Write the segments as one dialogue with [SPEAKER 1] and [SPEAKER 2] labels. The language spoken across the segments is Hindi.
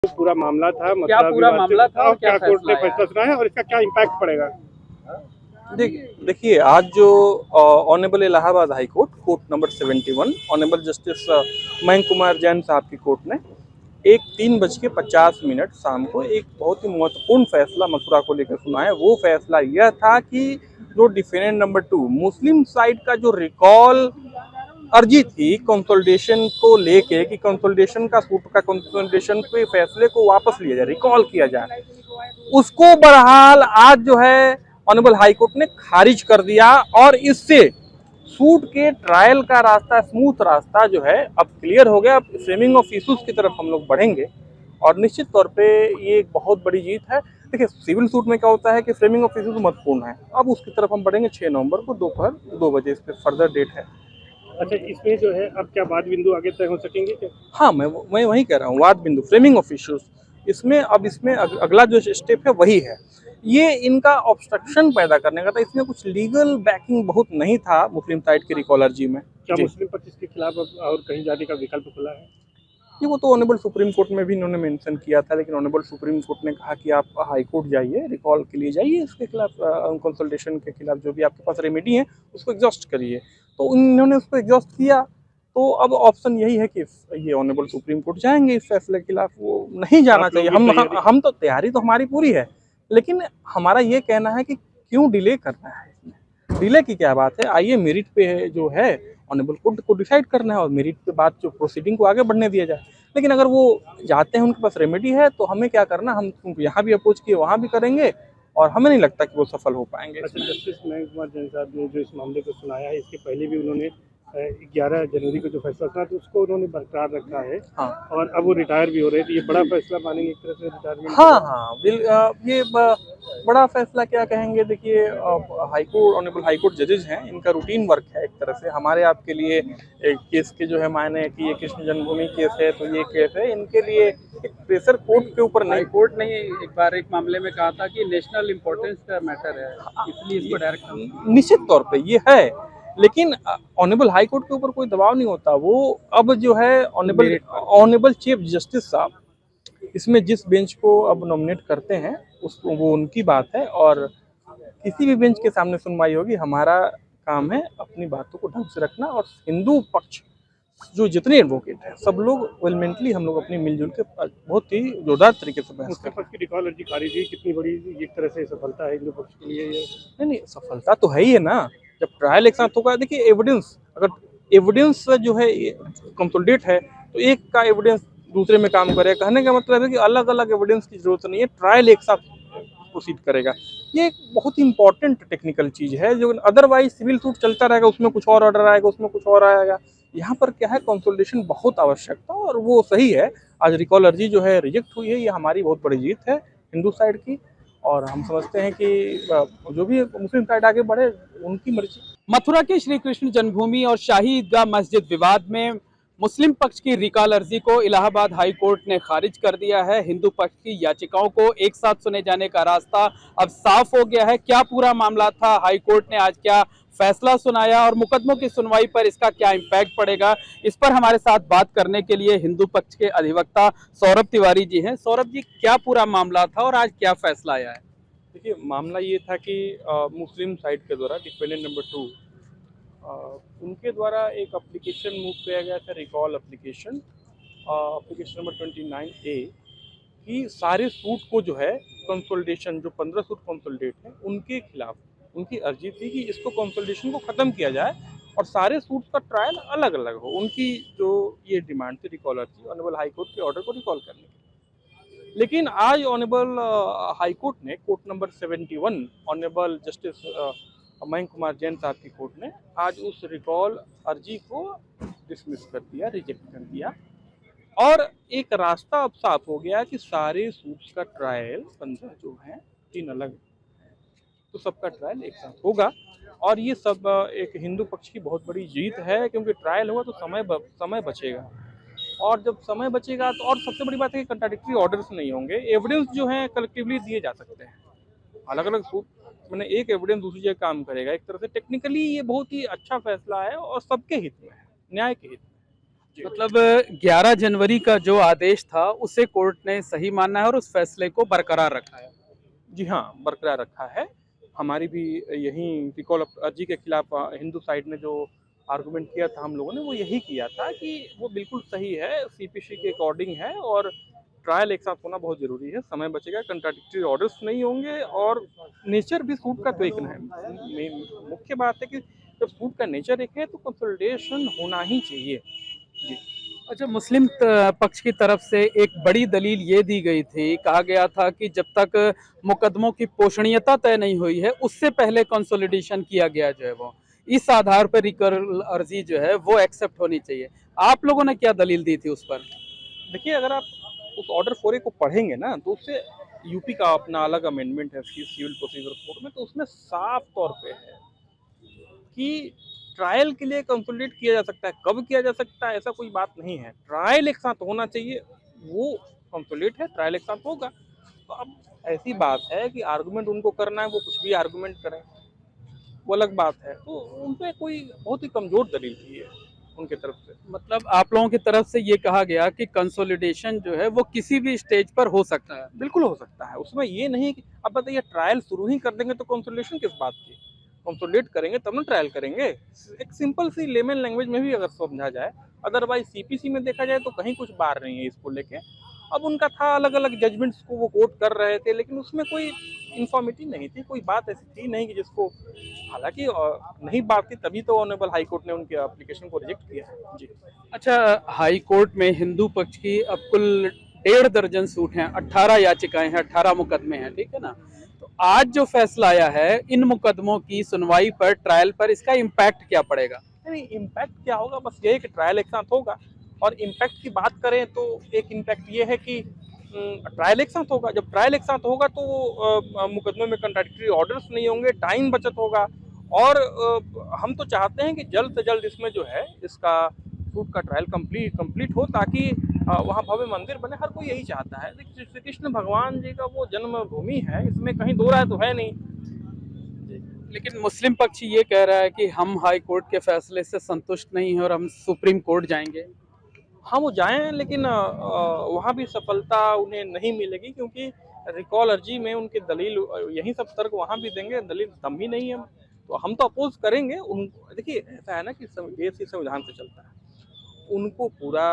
[SPEAKER 1] पूरा मामला था,
[SPEAKER 2] क्या पूरा मामला था और क्या
[SPEAKER 1] कोर्ट ने
[SPEAKER 2] फैसला
[SPEAKER 1] फैसला सुनाया और इसका क्या इम्पैक्ट पड़ेगा?
[SPEAKER 3] देखिए आज जो honourable Allahabad high court court number 71 honourable justice Mayank Kumar Jain साहब की कोर्ट ने 3:50 शाम को एक बहुत ही महत्वपूर्ण फैसला मथुरा को लेकर सुनाया। वो फैसला यह था कि जो डिफेंडेंट नंबर 2 मुस्लिम साइड का जो रिकॉल अर्जी थी कंसोलिडेशन को लेके कि कंसोलिडेशन का सूट का कंसोलिडेशन के फैसले को वापस लिया जाए, रिकॉल किया जाए, उसको बहरहाल आज जो है ऑनरेबल हाई कोर्ट ने खारिज कर दिया और इससे सूट के ट्रायल का रास्ता, स्मूथ रास्ता जो है अब क्लियर हो गया। अब फ्रेमिंग ऑफ इश्यूज की तरफ हम लोग बढ़ेंगे और निश्चित तौर पे ये एक बहुत बड़ी जीत है। देखिए सिविल सूट में क्या होता है कि फ्रेमिंग ऑफ इश्यूज महत्वपूर्ण है, अब उसकी तरफ हम बढ़ेंगे 6 नवंबर को दोपहर 2 बजे, इस पर फर्दर डेट है।
[SPEAKER 1] अच्छा, इसमें जो है अब क्या वाद बिंदु आगे तय हो सकेंगे क्या?
[SPEAKER 3] हाँ, मैं वही कह रहा हूँ, वाद बिंदु फ्रेमिंग ऑफ इश्यूज इसमें अब इसमें अगला जो स्टेप है वही है। ये इनका ऑब्स्ट्रक्शन पैदा करने का था, इसमें कुछ लीगल बैकिंग बहुत नहीं था मुस्लिम साइड की रिकॉल अर्जी में।
[SPEAKER 1] क्या मुस्लिम पक्ष के खिलाफ अब और कहीं जाने का विकल्प खुला है?
[SPEAKER 3] ये वो तो ऑनरेबल सुप्रीम कोर्ट में भी इन्होंने मेंशन किया था, लेकिन ऑनरेबल सुप्रीम कोर्ट ने कहा कि आप हाई कोर्ट जाइए, रिकॉल के लिए जाइए, इसके खिलाफ कंसल्टेशन के खिलाफ जो भी आपके पास रेमेडी है उसको एग्जॉस्ट करिए। तो इन्होंने उसको एग्जॉस्ट किया, तो अब ऑप्शन यही है कि ये ऑनरेबल सुप्रीम कोर्ट जाएंगे इस फैसले के खिलाफ। वो नहीं जाना चाहिए। हम तो तैयारी तो हमारी पूरी है, लेकिन हमारा ये कहना है कि क्यों डिले करना है, इसमें डिले की क्या बात है। आइए मेरिट पे जो है ऑनरेबल कोर्ट को डिसाइड करना है और मेरिट पे बात जो प्रोसीडिंग को आगे बढ़ने दिया जाए। लेकिन अगर वो जाते हैं, उनके पास रेमेडी है, तो हमें क्या करना, हम उनको यहाँ भी अप्रोच किए, वहाँ भी करेंगे और हमें नहीं लगता कि वो सफल हो पाएंगे।
[SPEAKER 1] अच्छा, जस्टिस मयंक कुमार जैन साहब ने जो इस मामले को सुनाया है, इसके पहले भी उन्होंने 11 जनवरी को जो फैसला सुना तो उसको उन्होंने बरकरार रखा है।
[SPEAKER 3] हाँ
[SPEAKER 1] और अब वो रिटायर भी हो रहे हैं, तो ये बड़ा फैसला मानेंगे एक तरह से रिटायरमेंट?
[SPEAKER 3] हाँ, ये बड़ा फैसला क्या कहेंगे। देखिए हाईकोर्ट ऑनरेबल हाईकोर्ट जजेज हैं, इनका रूटीन वर्क है एक तरह से। हमारे आपके लिए एक केस के जो है मायने कि ये कृष्ण जन्मभूमि केस है तो ये केस है, इनके लिए एक प्रेशर कोर्ट के ऊपर नहीं।
[SPEAKER 2] कोर्ट ने एक बार एक मामले में कहा था कि नेशनल इम्पोर्टेंस का मैटर है, इसलिए इसको डायरेक्ट
[SPEAKER 3] निश्चित तौर पे ये है, लेकिन ऑनरेबल हाई कोर्ट के ऊपर कोई दबाव नहीं होता। वो अब जो है ऑनरेबल चीफ जस्टिस साहब इसमें जिस बेंच को अब नॉमिनेट करते हैं उसको, वो उनकी बात है और किसी भी बेंच के सामने सुनवाई होगी। हमारा काम है अपनी बातों को ढंग से रखना और हिंदू पक्ष जो जितने एडवोकेट हैं सब लोग वेलमेंटली हम लोग अपनी मिलजुल के बहुत ही जोरदार तरीके से बहस
[SPEAKER 1] मुस्लिम पक्ष की रिकॉल अर्जी खारिज हुई, कितनी बड़ी एक तरह से सफलता है हिंदू पक्ष के लिए ये?
[SPEAKER 3] नहीं, सफलता तो है ही है ना। जब ट्रायल एक साथ होगा, देखिए एविडेंस, अगर एविडेंस जो है कंसोलिडेट है तो एक का एविडेंस दूसरे में काम करेगा। कहने का मतलब है कि अलग अलग एविडेंस की जरूरत नहीं है, ट्रायल एक साथ प्रोसीड करेगा। ये एक बहुत ही इंपॉर्टेंट टेक्निकल चीज है, जो अदरवाइज सिविल सूट चलता रहेगा, उसमें कुछ और ऑर्डर आएगा, उसमें कुछ और आएगा। यहाँ पर क्या है, कंसोलिडेशन बहुत आवश्यक था और वो सही है। आज रिकॉल अर्जी जो है रिजेक्ट हुई है, ये हमारी बहुत बड़ी जीत है हिंदू साइड की, और हम समझते हैं कि जो भी मुस्लिम साइड आगे बढ़े उनकी मर्जी।
[SPEAKER 2] मथुरा के श्री कृष्ण जन्मभूमि और शाही ईदगाह मस्जिद विवाद में मुस्लिम पक्ष की रिकॉल अर्जी को इलाहाबाद हाई कोर्ट ने खारिज कर दिया है। हिंदू पक्ष की याचिकाओं को एक साथ सुने जाने का रास्ता अब साफ हो गया है। क्या पूरा मामला था, हाई कोर्ट ने आज क्या फैसला सुनाया और मुकदमों की सुनवाई पर इसका क्या इम्पैक्ट पड़ेगा, इस पर हमारे साथ बात करने के लिए हिंदू पक्ष के अधिवक्ता सौरभ तिवारी जी हैं। सौरभ जी, क्या पूरा मामला था और आज क्या फैसला आया है?
[SPEAKER 3] देखिए मामला ये था कि मुस्लिम साइड के द्वारा डिफेंडेंट नंबर 2 उनके द्वारा एक एप्लीकेशन मूव किया गया था, रिकॉल एप्लीकेशन नंबर 29A, कि सारे सूट को जो है कंसोलिडेशन, जो 15 सूट कंसोलिडेट हैं उनके खिलाफ उनकी अर्जी थी कि इसको कंसोलिडेशन को ख़त्म किया जाए और सारे सूट का ट्रायल अलग अलग हो। उनकी जो ये डिमांड थी रिकॉल अर्जी ऑनरेबल हाई कोर्ट के ऑर्डर को रिकॉल करने की। लेकिन आज ऑनरेबल हाई कोर्ट ने court number 71 honourable justice Mayank Kumar Jain साहब की कोर्ट ने आज उस रिकॉल अर्जी को डिसमिस कर दिया, रिजेक्ट कर दिया और एक रास्ता अब साफ हो गया कि सारे सूट्स का ट्रायल 15 जो हैं 3 अलग, तो सबका ट्रायल एक साथ होगा। और ये सब एक हिंदू पक्ष की बहुत बड़ी जीत है, क्योंकि ट्रायल होगा तो समय बचेगा, और जब समय बचेगा तो, और सबसे बड़ी बात है कि कंट्राडिक्टरी ऑर्डर्स नहीं होंगे, एविडेंस जो है कलेक्टिवली दिए जा सकते हैं। अलग अलग सूट मैंने एक एविडेंस दूसरी जगह काम करेगा। एक तरह से टेक्निकली ये बहुत ही अच्छा फैसला है और सबके हित में है, न्याय के हित में।
[SPEAKER 2] मतलब 11 जनवरी का जो आदेश था उसे कोर्ट ने सही माना है और उस फैसले को बरकरार रखा है।
[SPEAKER 3] जी हाँ, बरकरार रखा है। हमारी भी यही रिकॉल अर्जी के खिलाफ हिंदू साइड ने जो आर्गुमेंट किया था हम लोगों ने, वो यही किया था कि वो बिल्कुल सही है, सीपीसी के अकॉर्डिंग है और ट्रायल एक साथ होना बहुत ज़रूरी है, समय बचेगा, कंट्राडिक्टरी ऑर्डर्स नहीं होंगे और नेचर भी सूट का तो एक है। मुख्य बात है कि जब सूट का नेचर एक है तो कंसल्टेशन होना ही चाहिए। जी।
[SPEAKER 2] अच्छा, मुस्लिम पक्ष की तरफ से एक बड़ी दलील ये दी गई थी, कहा गया था कि जब तक मुकदमों की पोषणीयता तय नहीं हुई है उससे पहले कंसोलिडेशन किया गया जो है वो इस आधार पर रिकरल अर्जी जो है वो एक्सेप्ट होनी चाहिए। आप लोगों ने क्या दलील दी थी उस पर?
[SPEAKER 3] देखिए, अगर आप उस ऑर्डर 4A को पढ़ेंगे ना तो उससे यूपी का अपना अलग अमेंडमेंट है उसकी सिविल प्रोसीजर कोड में, तो उसमें साफ तौर पे है कि ट्रायल के लिए कंसोलिडेट किया जा सकता है। कब किया जा सकता है ऐसा कोई बात नहीं है, ट्रायल एक साथ होना चाहिए, वो कंसोलिडेट है, ट्रायल एक साथ होगा। तो अब ऐसी बात है कि आर्गुमेंट उनको करना है, वो कुछ भी आर्गुमेंट करें, वो अलग बात है। तो उन पे कोई बहुत ही कमजोर दलील थी है उनके तरफ से।
[SPEAKER 2] मतलब आप लोगों की तरफ से ये कहा गया कि कंसोलिडेशन जो है वो किसी भी स्टेज पर हो सकता है।
[SPEAKER 3] बिल्कुल हो सकता है, उसमें ये नहीं कि अब बताइए ट्रायल शुरू ही कर देंगे तो कंसोलिडेशन किस बात की? कंसोलिडेट करेंगे तब ना ट्रायल करेंगे। एक सिंपल सी लेमन लैंग्वेज में भी अगर समझा जाए, अदरवाइज सीपीसी में देखा जाए तो कहीं कुछ बार नहीं है इसको लेके। अब उनका था अलग अलग जजमेंट्स को वो कोट कर रहे थे, लेकिन उसमें कोई इन्फॉर्मिटी नहीं थी, कोई बात ऐसी थी नहीं कि जिसको, हालांकि नहीं बात थी तभी तो ऑनरेबल हाई कोर्ट ने उनके एप्लीकेशन को रिजेक्ट किया है। जी।
[SPEAKER 2] अच्छा, हाई कोर्ट में हिंदू पक्ष की अब कुल 1.5 दर्जन सूट हैं, 18 याचिकाएं हैं, 18 मुकदमे हैं, ठीक है ना? तो आज जो फैसला आया है इन मुकदमों की सुनवाई पर, ट्रायल पर, इसका इम्पैक्ट क्या पड़ेगा?
[SPEAKER 3] नहीं, इम्पैक्ट क्या होगा, बस ये है कि ट्रायल एक साथ होगा। और इम्पैक्ट की बात करें तो एक इम्पैक्ट ये है कि ट्रायल एक साथ होगा। जब ट्रायल एक साथ होगा तो मुकदमे में कंट्राडिक्टरी ऑर्डर्स नहीं होंगे, टाइम बचत होगा। और हम तो चाहते हैं कि जल्द से जल्द इसमें जो है इसका सूट का ट्रायल कंप्लीट हो, ताकि वहाँ भव्य मंदिर बने। हर कोई यही चाहता है। देखिए, श्री कृष्ण भगवान जी का वो जन्मभूमि है, इसमें कहीं दो राय तो है नहीं।
[SPEAKER 2] लेकिन मुस्लिम पक्ष ये कह रहा है कि हम हाई कोर्ट के फैसले से संतुष्ट नहीं हैं और हम सुप्रीम कोर्ट जाएंगे।
[SPEAKER 3] हाँ, वो जाएँ, लेकिन वहाँ भी सफलता उन्हें नहीं मिलेगी, क्योंकि रिकॉल अर्जी में उनकी दलील यही सब तर्क वहाँ भी देंगे, दलील दम ही नहीं है। तो हम तो अपोज करेंगे उन। देखिए, ऐसा है ना कि देश ही संविधान से चलता है, उनको पूरा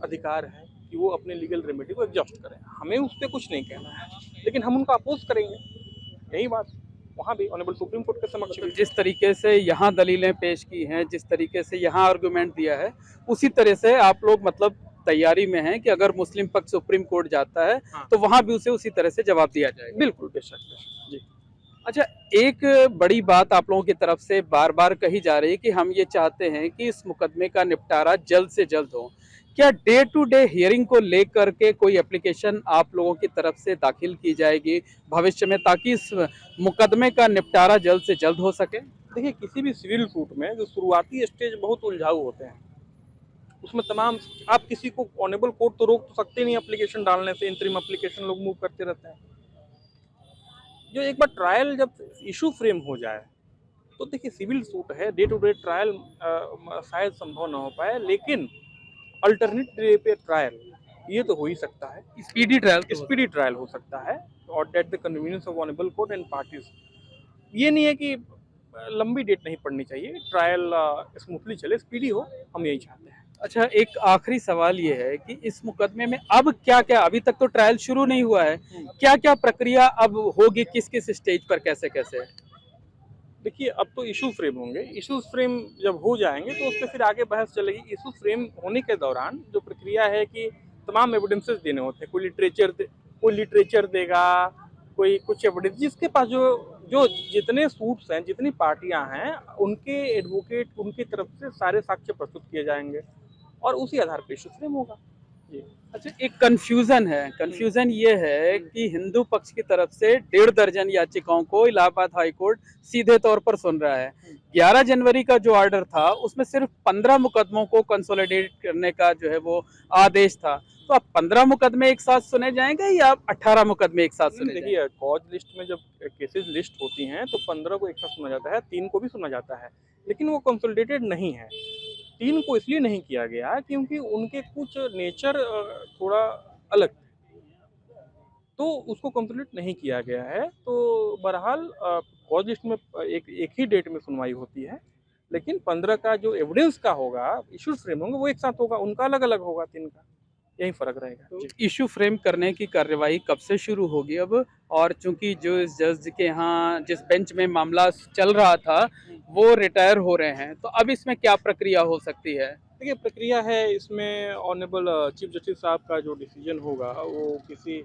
[SPEAKER 3] अधिकार है कि वो अपने लीगल रेमेडी को एग्जॉस्ट करें, हमें उस पर कुछ नहीं कहना है, लेकिन हम उनका अपोज करेंगे। यही बात वहाँ भी ऑनरेबल सुप्रीम कोर्ट के समक्ष भी।
[SPEAKER 2] जिस तरीके से यहाँ दलीलें पेश की हैं, जिस तरीके से यहाँ आर्गुमेंट दिया है, उसी तरह से आप लोग मतलब तैयारी में हैं कि अगर मुस्लिम पक्ष सुप्रीम कोर्ट जाता है
[SPEAKER 3] हाँ।
[SPEAKER 2] तो वहां भी उसे उसी तरह से जवाब दिया जाएगा।
[SPEAKER 3] बिल्कुल, बेशक बेशक। जी।
[SPEAKER 2] अच्छा, एक बड़ी बात आप लोगों की तरफ से बार बार कही जा रही है कि हम ये चाहते हैं कि इस मुकदमे का निपटारा जल्द से जल्द हो। क्या डे टू डे हियरिंग को लेकर के कोई एप्लीकेशन आप लोगों की तरफ से दाखिल की जाएगी भविष्य में, ताकि इस मुकदमे का निपटारा जल्द से जल्द हो सके?
[SPEAKER 3] देखिए, किसी भी सिविल सूट में जो शुरुआती स्टेज बहुत उलझाऊ होते हैं, उसमें तमाम, आप किसी को ऑनरेबल कोर्ट तो रोक तो सकते नहीं एप्लीकेशन डालने से, इंटरिम एप्लीकेशन लोग मूव करते रहते हैं। जो एक बार ट्रायल जब इशू फ्रेम हो जाए तो देखिए, सिविल सूट है, डे टू डे ट्रायल शायद संभव ना हो पाए, लेकिन अल्टरनेट डे पे ट्रायल ये तो हो ही सकता है। स्पीडी ट्रायल हो सकता है, और date the convenience of honourable court and parties. ये नहीं है कि लंबी डेट नहीं पड़नी चाहिए, ट्रायल स्मूथली चले, स्पीडी हो, हम यही चाहते हैं।
[SPEAKER 2] अच्छा, एक आखिरी सवाल ये है कि इस मुकदमे में अब क्या क्या, अभी तक तो ट्रायल शुरू नहीं हुआ है, क्या क्या प्रक्रिया अब होगी, किस किस स्टेज पर, कैसे कैसे?
[SPEAKER 3] देखिए, अब तो इशू फ्रेम होंगे, इशू फ्रेम जब हो जाएंगे तो उस पर फिर आगे बहस चलेगी। इशू फ्रेम होने के दौरान जो प्रक्रिया है कि तमाम एविडेंसेस देने होते हैं, कोई लिटरेचर देगा, कोई कुछ एविडेंस, जिसके पास जो जो जितने सूट्स हैं, जितनी पार्टियां हैं, उनके एडवोकेट, उनकी तरफ से सारे साक्ष्य प्रस्तुत किए जाएंगे और उसी आधार पर इशू फ्रेम होगा। जी।
[SPEAKER 2] अच्छा, एक कंफ्यूजन ये है कि हिंदू पक्ष की तरफ से 1.5 दर्जन याचिकाओं को इलाहाबाद हाई कोर्ट सीधे तौर पर सुन रहा है। 11 जनवरी का जो ऑर्डर था उसमें सिर्फ 15 मुकदमों को कंसोलिडेट करने का जो है वो आदेश था। तो अब 15 मुकदमे एक साथ सुने जाएंगे या 18 मुकदमे एक साथ सुने?
[SPEAKER 3] देखिए, कॉज लिस्ट में जब केसेस लिस्ट होती हैं तो 15 को एक साथ सुना जाता है, 3 को भी सुना जाता है, लेकिन वो कंसोलिडेटेड नहीं है। 3 को इसलिए नहीं किया गया क्योंकि उनके कुछ नेचर थोड़ा अलग थे, तो उसको कंप्लीट नहीं किया गया है। तो बहरहाल कॉज लिस्ट में एक ही डेट में सुनवाई होती है, लेकिन 15 का जो एविडेंस का होगा, इशू फ्रेम होंगे, वो एक साथ होगा, उनका अलग अलग होगा 3 का, यही फर्क रहेगा।
[SPEAKER 2] तो
[SPEAKER 3] जी।
[SPEAKER 2] इशू फ्रेम करने की कार्यवाही कब से शुरू होगी अब? और चूंकि जो इस जज के यहाँ जिस बेंच में मामला चल रहा था वो रिटायर हो रहे हैं, तो अब इसमें क्या प्रक्रिया हो सकती है?
[SPEAKER 3] देखिए, प्रक्रिया है इसमें, ऑनरेबल चीफ जस्टिस साहब का जो डिसीजन होगा वो किसी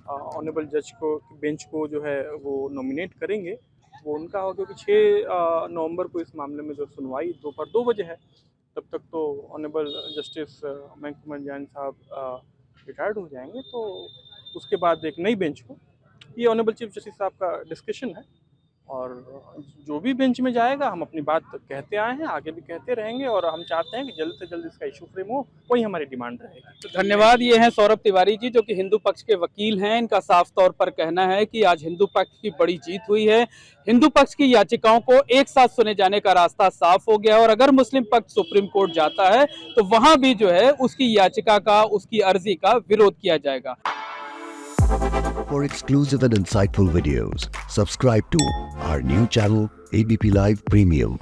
[SPEAKER 3] ऑनरेबल जज को, बेंच को जो है वो नॉमिनेट करेंगे, वो उनका होगा, क्योंकि 6 नवंबर को इस मामले में जो सुनवाई दोपहर 2 बजे है, तब तक तो ऑनरेबल जस्टिस महकुमा जान साहब रिटायर्ड हो जाएंगे। तो उसके बाद एक नई बेंच को, ये ऑनरेबल चीफ जस्टिस साहब का डिस्कशन है, और जो भी बेंच में जाएगा हम अपनी बात कहते आए हैं, आगे भी कहते रहेंगे, और हम चाहते हैं कि जल्द से जल्द इसका इशू फ्रेम हो, वही हमारी डिमांड रहेगी।
[SPEAKER 2] तो धन्यवाद। ये हैं सौरभ तिवारी जी, जो कि हिंदू पक्ष के वकील हैं। इनका साफ तौर पर कहना है कि आज हिंदू पक्ष की बड़ी जीत हुई है। हिंदू पक्ष की याचिकाओं को एक साथ सुने जाने का रास्ता साफ हो गया, और अगर मुस्लिम पक्ष सुप्रीम कोर्ट जाता है तो वहां भी जो है उसकी याचिका का, उसकी अर्जी का विरोध किया जाएगा।
[SPEAKER 4] For exclusive and insightful videos, subscribe to our new channel ABP Live Premium.